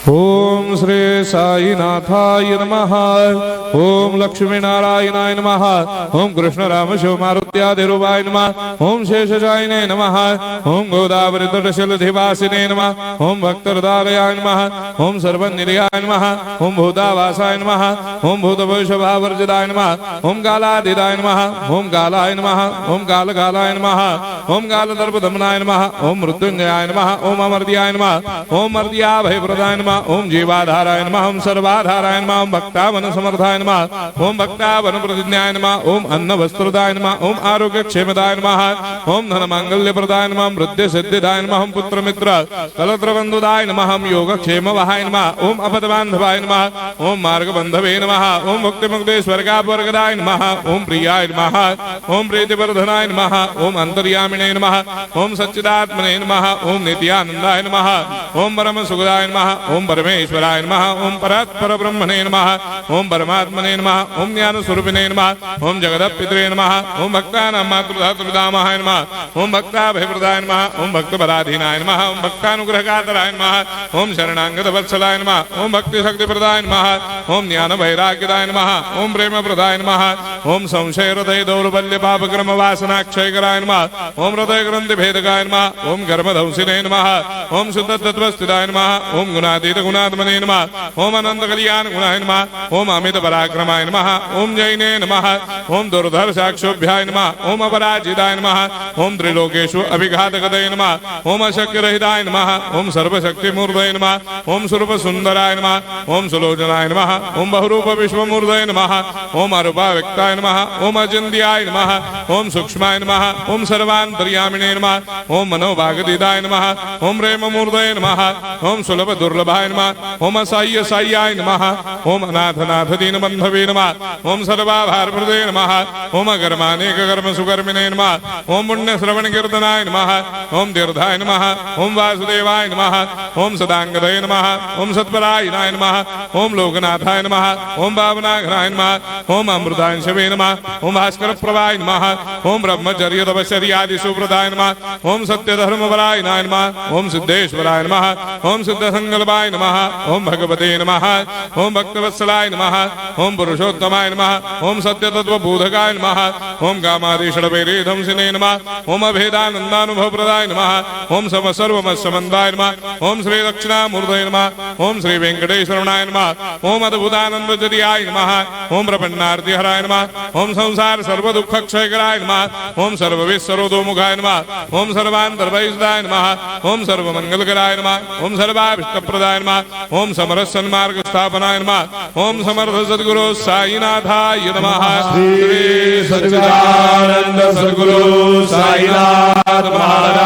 ओम श्री साईनाथाय नमः। ओम लक्ष्मी नारायणाय नमः। ओम कृष्ण राम शिव मारुत्यादिरूपाय नमः। ओम शेषजायिने नमः। ओम गोदावरी तटशिलधिवासिने नमः। ओम भक्तहृदयाय नमः। ओम सर्वनिलयाय नमः। ओम भूतावासाय नमः। ओम भूतभविष्यभावर्जिताय नमः। ओम कालातीताय नमः। ओम कालाय नमः। ओम कालकालाय नमः। ओम कालदर्पदमनाय नमः। ओम मृत्युंजयाय नमः। ओम अमर्त्याय नमः। ओम मर्त्याभयप्रदाय नमः। ओम जीवाधाराय नमः। ओम सर्वाधाराय नमः। ओम भक्तावन समर्थाय नमः। ओम भक्तावन प्रतिज्ञाय नमः। ओम अन्न वस्त्रदाय नमः। ओम आरोग्य क्षेमदाय नमः। ओम धन मांगल्य प्रदाय नमः। ओम वृद्धि सिद्धिदाय नमः। ओम पुत्र मित्र कलत्र बंधुदाय नमः। ओम योग क्षेम वहाय नमः। ओम अपद बांधवाय नमः। ओम मार्ग बंधवे नमः। ओम मुक्ति मुक्ति स्वर्गापवर्गदाय नमः। ओम प्रियाय नमः। ओम प्रीतिवर्धनाय नमः। ओम अंतर्यामिने नमः। ओम सच्चिदात्मने नमः। ओम नित्यानंदाय नमः। ओम परम सुखदाय नमः। ओम परमेश्वराय नमः। ओम परात्पर ब्रह्मणे नमः। ओम परमात्मने नमः। ओम ज्ञान स्वरूपिणे नमः। ओम जगदपितरे नमः। ओम भक्तानां मातृधातृदामाय नमः। ओम भक्ताभयप्रदाय नमः। ओम भक्तपराधीनाय नमः। ओम भक्तानुग्रहकातराय नमः। ओम शरणागत वत्सलाय नमः। ओम भक्ति शक्ति प्रदाय नमः। ओम ज्ञान वैराग्यदाय नमः। ओम प्रेम प्रदाय नमः। ओम संशय हृदय दौर्बल्य पापक्रम वासना क्षयकराय नमः। ओम हृदय ग्रंथि भेदकाय नमः। ओम कर्मधंसिने नमः। ओम शुद्ध तत्वस्थिताय नमः। ओम गुणातीत गुणात्मने नमः। ओम अनंत कल्याण गुणाय नमः। ओम अमित पराक्रमाय नमः। ओम जैने नमः। ओम दुर्धर साक्षोभ्याय नमः। ओम अपराजिताय नमः। ओम त्रिलोकेषु अभिघातगतये नमः। ओम अशक्य रहिताय नमः। ओम सर्वशक्ति मूर्धये नमः। ओम स्वरूप सुंदराय नमः। ओम सुलोचनाय नमः। ओम बहुरूप विश्वमूर्धये नमः। ओम अरूपाव्यक्ताय नमः। ओम अचिन्त्याय नमः। ओम सूक्ष्माय नमः। ओम सर्वान्तर्यामिने नमः। ओम मनोभागदिदाय नमः। ओम प्रेम मूर्धये नमः। ओम सुलभ दुर्लभाय नमः। ओम असाह्य साह्याय नमः। ओम अनाथनाथ दीन बंधवे नमः। ओम सर्वाभारप्रदे नमः। ओम अकर्मानेक कर्म सुकर्मिणे नमः। ओम पुण्य श्रवण कीर्तनाय नमः। ओम तीर्थाय नमः। ओम वासुदेवाय नमः। ओम सदांगदये नमः। ओम सत्परायणाय नमः। ओम लोकनाथाय नमः। ओम भावनाघ्नाय नमः। ओम अमृतांशवे नमः। ओम भास्कर प्रभाय नमः। ओम ब्रह्मचर्य तपस्यादि सुप्रदाय नमः। ओम सत्य धर्मपरायणाय नमः। ओम सिद्धेश्वराय नमः। ओम सिद्ध संकल्पाय नमः। ओम भगवते नमः। ओम भक्तवत्सलाय नमः। ओम पुरुषोत्तमाय नमः। ओम सत्य तत्व बोधकाय नमः। ओम कामादिषडवैरेधंसिने नमः। ओम अभेदानंदानुभव प्रदाय नमः। ओम सम सर्वमस्समन्दाय नमः। ओम श्री दक्षिणामूर्तये नमः। ओम श्री वेंकटेश्वरनाय नमः। ओम अद्भुतानंदजरियाय नमः। ओम प्रपन्नार्ति हराय नमः। ओम संसार सर्व दुख क्षयकराय नमः। ओम सर्वविस्सरोदोमुखाय नमः। ओम सर्वान्तर्वैसदाय नमः। ओम सर्वमंगलकराय नमः। ओम सर्वाभिष्टप्रदाय नमः। ओम समरस सन्मार्ग स्थापनाय नमः। ओम समर्थ सद्गुरु साईनाथाय नमः। श्री सच्चिदानंद सद्गुरु साईनाथ महाराज